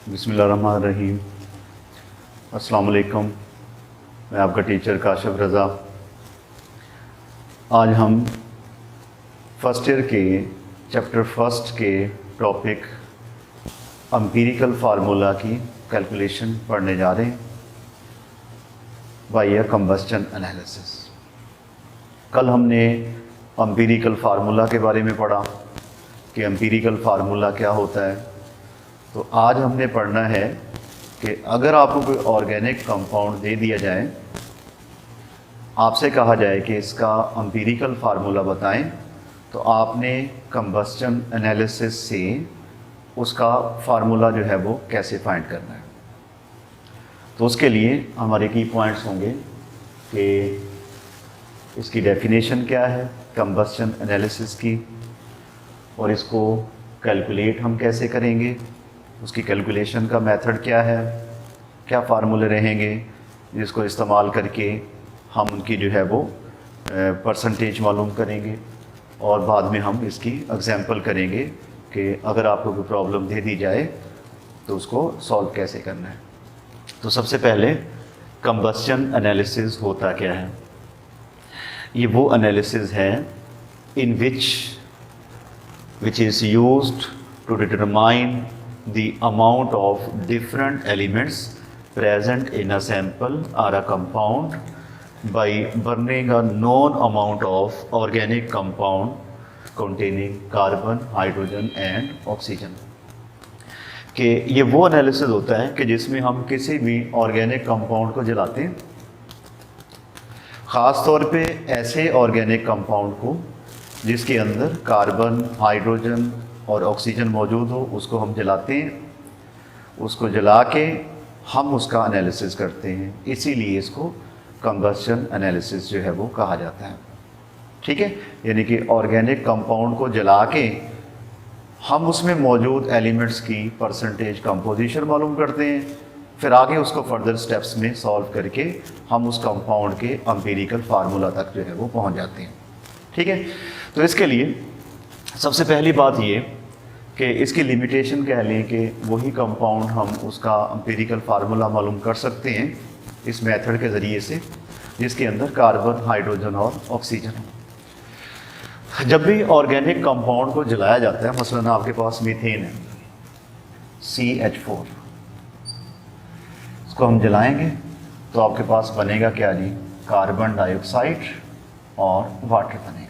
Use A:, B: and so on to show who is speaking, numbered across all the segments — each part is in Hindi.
A: बिस्मिल्लाहिर्रहमानिर्रहीम। अस्सलाम वालेकुम। मैं आपका टीचर काशिफ रज़ा। आज हम फर्स्ट ईयर के चैप्टर फर्स्ट के टॉपिक एम्पिरिकल फार्मूला की कैलकुलेशन पढ़ने जा रहे हैं बाय अ कंबस्शन एनालिसिस। कल हमने एम्पिरिकल फार्मूला के बारे में पढ़ा कि एम्पिरिकल फार्मूला क्या होता है। तो आज हमने पढ़ना है कि अगर आपको कोई ऑर्गेनिक कंपाउंड दे दिया जाए, आपसे कहा जाए कि इसका एम्पिरिकल फार्मूला बताएं, तो आपने कंबस्शन एनालिसिस से उसका फार्मूला जो है वो कैसे फाइंड करना है। तो उसके लिए हमारे की पॉइंट्स होंगे कि इसकी डेफिनेशन क्या है कंबस्शन एनालिसिस की, और इसको कैलकुलेट हम कैसे करेंगे, उसकी कैलकुलेशन का मेथड क्या है, क्या फार्मूले रहेंगे जिसको इस्तेमाल करके हम उनकी जो है वो परसेंटेज मालूम करेंगे, और बाद में हम इसकी एग्जांपल करेंगे कि अगर आपको कोई प्रॉब्लम दे दी जाए तो उसको सॉल्व कैसे करना है। तो सबसे पहले कंबस्शन एनालिसिस होता क्या है। ये वो एनालिसिस है इन which is used to determine the amount of different elements present in a sample or a compound by burning a known amount of organic compound containing carbon, hydrogen and oxygen। कि ये वो एनालिसिस होता है कि जिसमें हम किसी भी ऑर्गेनिक कंपाउंड को जलाते हैं, ख़ास तौर पे ऐसे ऑर्गेनिक कंपाउंड को जिसके अंदर कार्बन, हाइड्रोजन और ऑक्सीजन मौजूद हो, उसको हम जलाते हैं। उसको जला के हम उसका एनालिसिस करते हैं, इसीलिए इसको कंबस्शन एनालिसिस जो है वो कहा जाता है। ठीक है, यानी कि ऑर्गेनिक कंपाउंड को जला के हम उसमें मौजूद एलिमेंट्स की परसेंटेज कंपोजिशन मालूम करते हैं, फिर आगे उसको फर्दर स्टेप्स में सॉल्व करके हम उस कंपाउंड के एम्पिरिकल फार्मूला तक जो है वो पहुंच जाते हैं। ठीक है, तो इसके लिए सबसे पहली बात ये कि इसकी लिमिटेशन कह लें कि वही कंपाउंड हम उसका एम्पिरिकल फार्मूला मालूम कर सकते हैं इस मेथड के ज़रिए से जिसके अंदर कार्बन, हाइड्रोजन और ऑक्सीजन हो। जब भी ऑर्गेनिक कंपाउंड को जलाया जाता है, मसलन आपके पास मीथेन है CH4, इसको हम जलाएंगे तो आपके पास बनेगा क्या जी, कार्बन डाइऑक्साइड और वाटर बनेगा।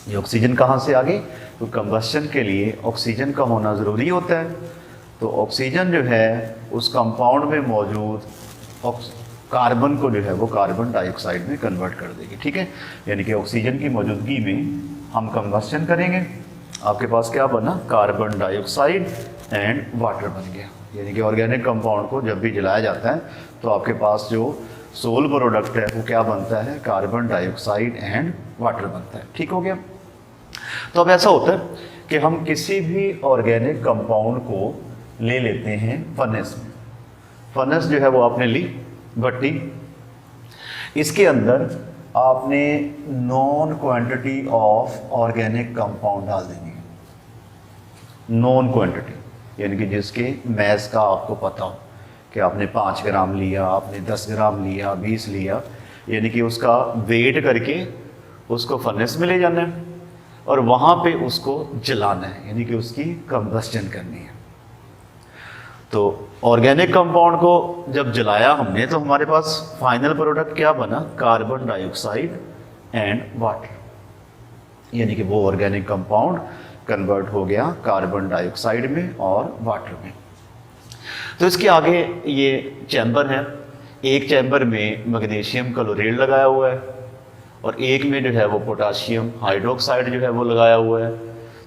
A: ये ऑक्सीजन कहाँ से आ गई, तो कंबस्शन के लिए ऑक्सीजन का होना ज़रूरी होता है। तो ऑक्सीजन जो है उस कंपाउंड में मौजूद कार्बन को जो है वो कार्बन डाइऑक्साइड में कन्वर्ट कर देगी। ठीक है, यानी कि ऑक्सीजन की मौजूदगी में हम कंबस्शन करेंगे, आपके पास क्या बना, कार्बन डाइऑक्साइड एंड वाटर बन गया। यानी कि ऑर्गेनिक कंपाउंड को जब भी जलाया जाता है तो आपके पास जो सोल प्रोडक्ट है वो क्या बनता है, कार्बन डाइऑक्साइड एंड वाटर बनता है। ठीक हो गया। तो अब ऐसा होता है कि हम किसी भी ऑर्गेनिक कंपाउंड को ले लेते हैं फर्नेस में। फर्नेस जो है वो आपने ली भट्टी, इसके अंदर आपने non quantity of organic compound डाल देनी है। नॉन क्वांटिटी यानी कि जिसके मैस का आपको पता हो कि आपने 5 ग्राम लिया, आपने 10 ग्राम लिया, 20 लिया, यानी कि उसका वेट करके उसको फर्नेस में ले जाना है और वहाँ पे उसको जलाना है, यानी कि उसकी कंबस्शन करनी है। तो ऑर्गेनिक कंपाउंड को जब जलाया हमने तो हमारे पास फाइनल प्रोडक्ट क्या बना, कार्बन डाइऑक्साइड एंड वाटर, यानी कि वो ऑर्गेनिक कंपाउंड कन्वर्ट हो गया कार्बन डाइऑक्साइड में और वाटर में। तो इसके आगे ये चैम्बर है, एक चैम्बर में मैग्नीशियम क्लोराइड लगाया हुआ है और एक में जो है वो पोटाशियम हाइड्रोक्साइड जो है वो लगाया हुआ है।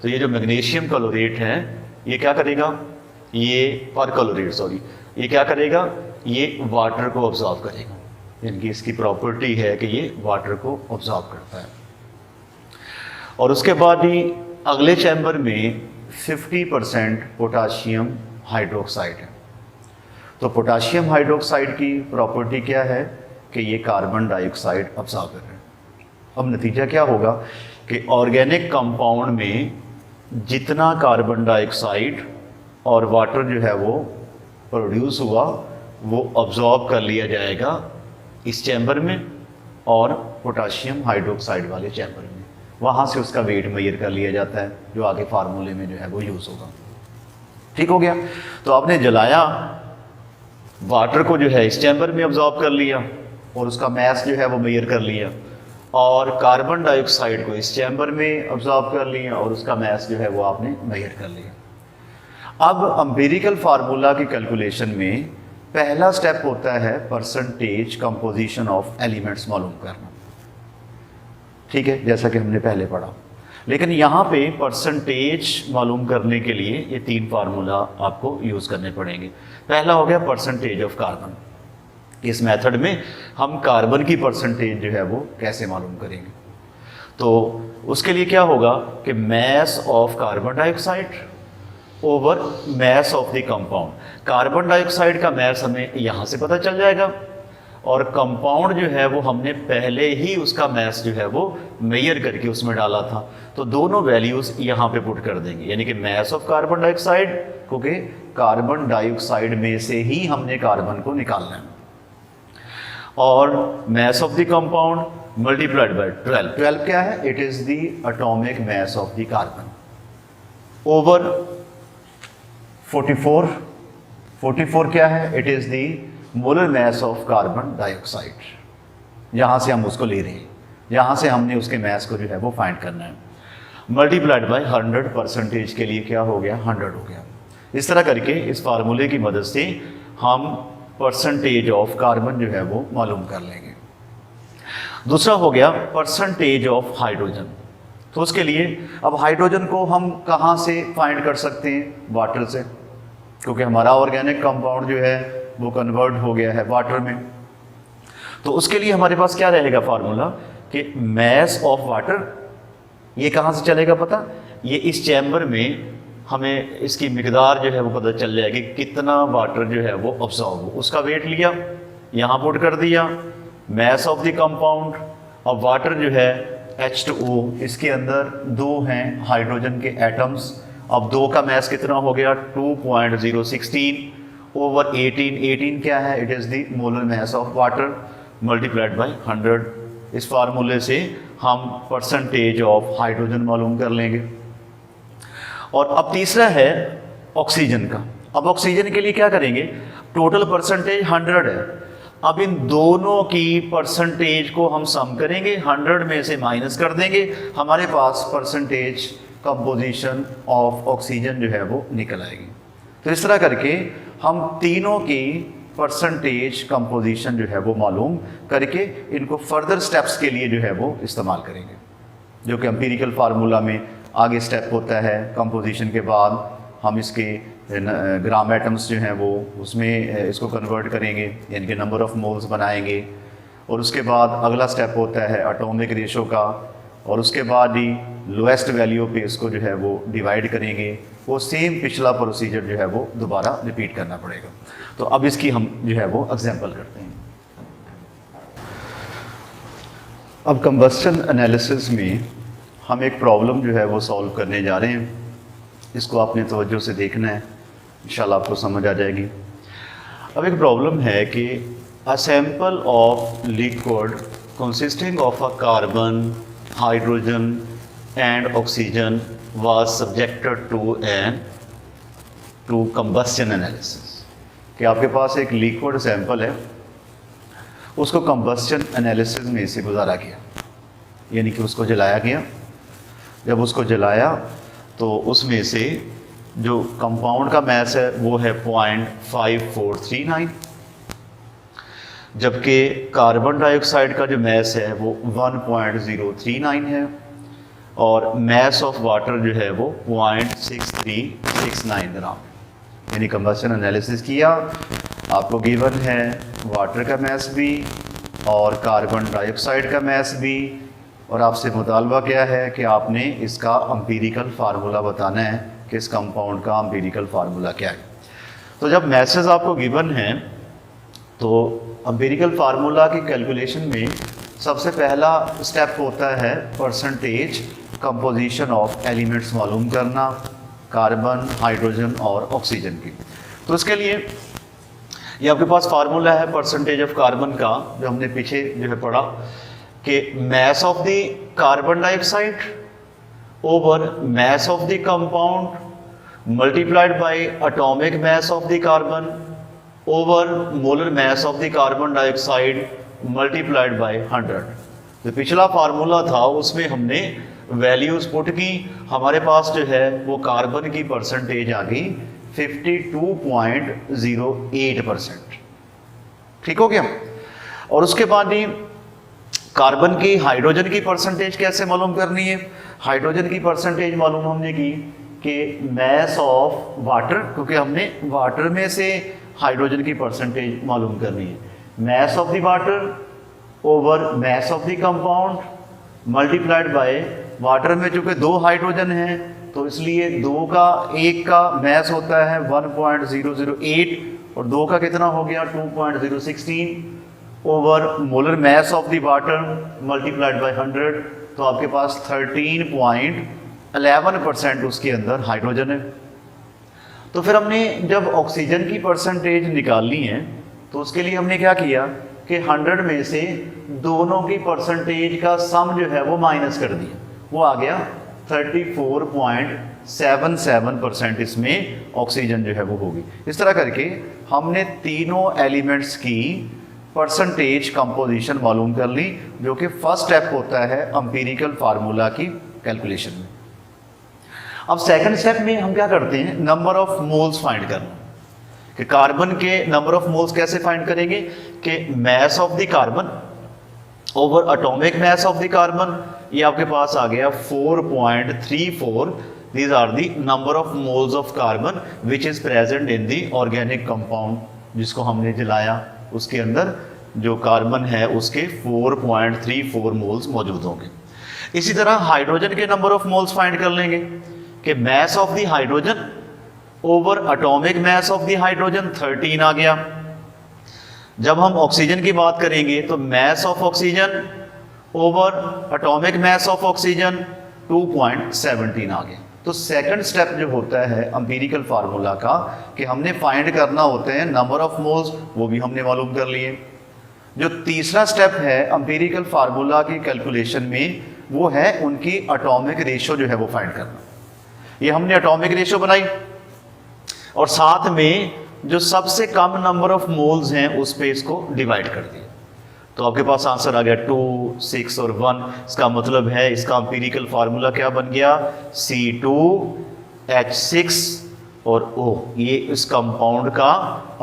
A: तो ये जो मैग्नीशियम क्लोराइड है ये क्या करेगा, ये परक्लोराइड सॉरी, ये क्या करेगा, ये वाटर को ऑब्जॉर्व करेगा, यानी कि इसकी प्रॉपर्टी है कि ये वाटर को ऑब्जॉर्व करता है। और उसके बाद ही अगले चैम्बर में 50% पोटाशियम हाइड्रोक्साइड है। तो पोटाशियम हाइड्रोक्साइड की प्रॉपर्टी क्या है कि ये कार्बन डाइऑक्साइड ऑब्जॉर्बर है। अब नतीजा क्या होगा कि ऑर्गेनिक कंपाउंड में जितना कार्बन डाइऑक्साइड और वाटर जो है वो प्रोड्यूस हुआ, वो अब्जॉर्ब कर लिया जाएगा इस चैम्बर में और पोटाशियम हाइड्रोक्साइड वाले चैम्बर में। वहाँ से उसका वेट मेजर कर लिया जाता है, जो आगे फार्मूले में जो है वो यूज़ होगा। ठीक हो गया। तो आपने जलाया, वाटर को जो है इस चैम्बर में अब्जॉर्ब कर लिया और उसका मैस जो है वो मेजर कर लिया, और कार्बन डाइऑक्साइड को इस चैम्बर में अब्जॉर्ब कर लिया और उसका मैस जो है वो आपने मेजर कर लिया। अब एम्पिरिकल फार्मूला की कैलकुलेशन में पहला स्टेप होता है परसेंटेज कंपोजिशन ऑफ एलिमेंट्स मालूम करना। ठीक है, जैसा कि हमने पहले पढ़ा। लेकिन यहाँ पे परसेंटेज मालूम करने के लिए ये 3 फार्मूला आपको यूज़ करने पड़ेंगे। पहला हो गया परसेंटेज ऑफ कार्बन। इस मेथड में हम कार्बन की परसेंटेज जो है वो कैसे मालूम करेंगे। तो उसके लिए क्या होगा कि mass of carbon dioxide over mess of the compound. Carbon dioxide का मैस हमें यहाँ से पता चल जाएगा, और कंपाउंड जो है वो हमने पहले ही उसका मैस जो है वो मेजर करके उसमें डाला था, तो दोनों वैल्यूज़ यहाँ पे पुट कर देंगे। यानी कि मैस ऑफ कार्बन डाइऑक्साइड, क्योंकि कार्बन डाइऑक्साइड में से ही हमने कार्बन को निकालना है, और mess of the compound multiplied by 12। 12 क्या है? It is the atomic mass of the carbon over 44। 44 क्या है? It is the molar mass of carbon dioxide. यहाँ से हम उसको ले रहे हैं, यहाँ से हमने उसके मैस को जो है वो फाइंड करना है। मल्टीप्लाइड बाय 100, परसेंटेज के लिए क्या हो गया? 100 हो गया। इस तरह करके इस फार्मूले की मदद से हम परसेंटेज ऑफ कार्बन जो है वो मालूम कर लेंगे। दूसरा हो गया परसेंटेज ऑफ हाइड्रोजन। तो उसके लिए अब हाइड्रोजन को हम कहाँ से फाइंड कर सकते हैं? वाटर से, क्योंकि हमारा ऑर्गेनिक कंपाउंड जो है वो कन्वर्ट हो गया है वाटर में। तो उसके लिए हमारे पास क्या रहेगा फार्मूला कि मैस ऑफ वाटर। ये कहाँ से चलेगा पता? ये इस चैम्बर में हमें इसकी मिकदार जो है वो पता चल जाएगी, कितना वाटर जो है वो अब्सॉर्ब हो। उसका वेट लिया, यहाँ पुट कर दिया, मैस ऑफ द कंपाउंड। अब वाटर जो है H2O, इसके अंदर 2 हैं हाइड्रोजन के एटम्स। अब 2 का मैस कितना हो गया? 2.016 ओवर 18। 18 क्या है? It is the molar mass of water multiplied by 100। इस फार्मूले से हम परसेंटेज ऑफ हाइड्रोजन मालूम कर लेंगे। और अब तीसरा है ऑक्सीजन का। अब ऑक्सीजन के लिए क्या करेंगे? टोटल परसेंटेज 100 है। अब इन दोनों की परसेंटेज को हम सम करेंगे, 100 में से माइनस कर देंगे, हमारे पास परसेंटेज कंपोजिशन ऑफ ऑक्सीजन जो है वो निकल आएगी। तो इस तरह करके हम तीनों की परसेंटेज कंपोजिशन जो है वो मालूम करके इनको फर्दर स्टेप्स के लिए जो है वो इस्तेमाल करेंगे, जो कि एम्पिरिकल फार्मूला में आगे स्टेप होता है। कंपोजिशन के बाद हम इसके ग्राम एटम्स जो हैं वो उसमें इसको कन्वर्ट करेंगे, यानी कि नंबर ऑफ़ मोल्स बनाएंगे। और उसके बाद अगला स्टेप होता है एटॉमिक रेशो का, और उसके बाद ही लोएस्ट वैल्यू पे इसको जो है वो डिवाइड करेंगे। वो सेम पिछला प्रोसीजर जो है वो दोबारा रिपीट करना पड़ेगा। तो अब इसकी हम जो है वो एग्जांपल करते हैं। अब कंबस्शन एनालिसिस में हम एक प्रॉब्लम जो है वो सॉल्व करने जा रहे हैं। इसको आपने तवज्जो से देखना है, इंशाल्लाह आपको समझ आ जाएगी। अब एक प्रॉब्लम है कि a sample of liquid consisting of a carbon, hydrogen and oxygen was subjected to combustion analysis। कि आपके पास एक लिक्विड सैंपल है, उसको कंबस्शन एनालिसिस में से गुजारा गया, यानी कि उसको जलाया गया। जब उसको जलाया तो उसमें से जो कंपाउंड का मैस है वो है 0.5439, जबकि कार्बन डाइऑक्साइड का जो मैस है वो 1.039 है, और मैस ऑफ वाटर जो है वो 0.6369 ग्राम। यानी कंबस्शन एनालिसिस किया, आपको गिवन है वाटर का मैस भी और कार्बन डाइऑक्साइड का मैस भी, और आपसे मुतालबा क्या है कि आपने इसका एम्पिरिकल फार्मूला बताना है कि इस कंपाउंड का एम्पिरिकल फार्मूला क्या है। तो जब मैसेज आपको गिवन है तो एम्पिरिकल फार्मूला की कैलकुलेशन में सबसे पहला स्टेप होता है परसेंटेज कंपोजिशन ऑफ एलिमेंट्स मालूम करना। कार्बन, हाइड्रोजन और ऑक्सीजन की। तो इसके लिए ये आपके पास फार्मूला है परसेंटेज ऑफ कार्बन का, जो हमने पीछे जो है पढ़ा कि mass of the carbon dioxide over mass of the compound multiplied by atomic mass of the carbon over molar mass of the carbon dioxide multiplied by 100। जो पिछला फार्मूला था उसमें हमने वैल्यूज पुट की, हमारे पास जो है वो कार्बन की परसेंटेज आ गई 52.08%। ठीक हो गया। और उसके बाद ही कार्बन की हाइड्रोजन की परसेंटेज कैसे मालूम करनी है। हाइड्रोजन की परसेंटेज मालूम हमने की कि मैस ऑफ वाटर, क्योंकि हमने वाटर में से हाइड्रोजन की परसेंटेज मालूम करनी है। Mess of the water over mess of the compound multiplied by, water में चूंकि 2 हाइड्रोजन हैं तो इसलिए 2 का 1 का मैस होता है 1.008 और 2 का कितना हो गया 2.016 over molar mass of the water multiplied by 100। तो आपके पास 13.11% उसके अंदर हाइड्रोजन है। तो फिर हमने जब ऑक्सीजन की परसेंटेज निकालनी है तो उसके लिए हमने क्या किया कि 100 में से दोनों की परसेंटेज का सम जो है वो माइनस कर दिया, वो आ गया 34.77% इसमें ऑक्सीजन जो है वो होगी। इस तरह करके हमने तीनों एलिमेंट्स की परसेंटेज कंपोजिशन मालूम कर ली, जो कि फर्स्ट स्टेप होता है एम्पिरिकल फार्मूला की कैलकुलेशन में। अब सेकंड स्टेप में हम क्या करते हैं, नंबर ऑफ मोल्स फाइंड करना। कि कार्बन के नंबर ऑफ मोल्स कैसे फाइंड करेंगे कि mass of the carbon over atomic mass of the carbon, ये आपके पास आ गया 4.34। These are the number of moles of carbon which is present in the organic compound, जिसको हमने जलाया उसके अंदर जो कार्बन है उसके 4.34 मोल्स मौजूद होंगे। इसी तरह हाइड्रोजन के नंबर ऑफ मोल्स फाइंड कर लेंगे कि mass of the hydrogen over atomic mass of the hydrogen 13 आ गया। जब हम ऑक्सीजन की बात करेंगे तो mass of oxygen over atomic mass of oxygen 2.17 आ गया। तो सेकंड स्टेप जो होता है एम्पिरिकल फार्मूला का कि हमने फाइंड करना होते हैं नंबर ऑफ मोल्स, वो भी हमने मालूम कर लिए। जो तीसरा स्टेप है एम्पिरिकल फार्मूला की कैलकुलेशन में वो है उनकी एटॉमिक रेशियो जो है वो फाइंड करना। ये हमने एटॉमिक रेशियो बनाई और साथ में जो सबसे कम नंबर ऑफ मोल्स हैं उस पे इसको डिवाइड कर दिया। तो आपके पास आंसर आ गया 2, 6 और 1। इसका मतलब है इसका एम्पिरिकल फार्मूला क्या बन गया, C2H6 और O। ये इस कंपाउंड का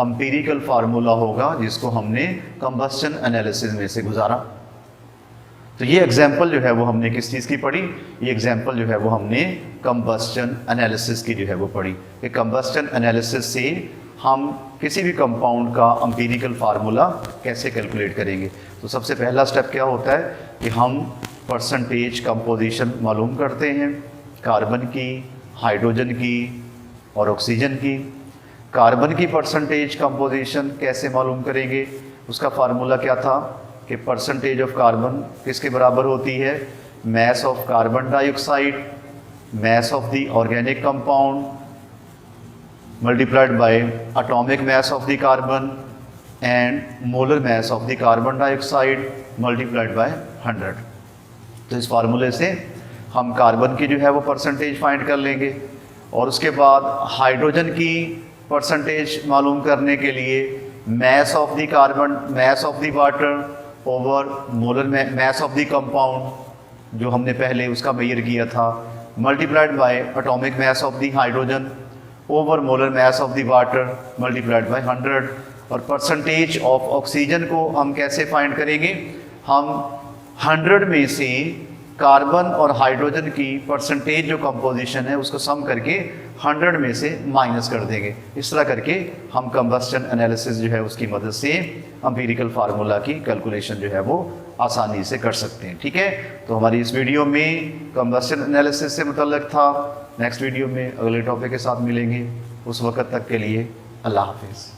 A: एम्पिरिकल फार्मूला होगा जिसको हमने कंबस्शन एनालिसिस में से गुजारा। तो ये एग्जाम्पल जो है वो हमने किस चीज़ की पढ़ी, ये एग्जाम्पल जो है वो हमने कंबस्शन एनालिसिस की जो है वो पढ़ी। कि कंबस्शन एनालिसिस से हम किसी भी कंपाउंड का एम्पिरिकल फार्मूला कैसे कैलकुलेट करेंगे। तो सबसे पहला स्टेप क्या होता है कि हम परसेंटेज कंपोजिशन मालूम करते हैं कार्बन की, हाइड्रोजन की और ऑक्सीजन की। कार्बन की परसेंटेज कंपोजिशन कैसे मालूम करेंगे, उसका फार्मूला क्या था कि परसेंटेज ऑफ कार्बन किसके बराबर होती है, mass of carbon dioxide, mess of the organic compound multiplied by atomic mass of the carbon and molar mass of the carbon dioxide multiplied by 100। तो इस फार्मूले से हम कार्बन की जो है वो परसेंटेज फाइंड कर लेंगे और उसके बाद हाइड्रोजन की परसेंटेज मालूम करने के लिए mess of the carbon, mess of the water over molar mass of the compound जो हमने पहले उसका मेजर किया था, multiplied by atomic mass of the hydrogen over molar mass of the water multiplied by 100। और परसेंटेज ऑफ ऑक्सीजन को हम कैसे फाइंड करेंगे, हम 100 में से कार्बन और हाइड्रोजन की परसेंटेज जो कंपोजिशन है उसको सम करके 100 में से माइनस कर देंगे। इस तरह करके हम कंबस्शन एनालिसिस जो है उसकी मदद से एम्पिरिकल फार्मूला की कैलकुलेशन जो है वो आसानी से कर सकते हैं। ठीक है, तो हमारी इस वीडियो में कंबस्शन एनालिसिस से मुतल्लिक था। नेक्स्ट वीडियो में अगले टॉपिक के साथ मिलेंगे। उस वक्त तक के लिए अल्लाह हाफिज़।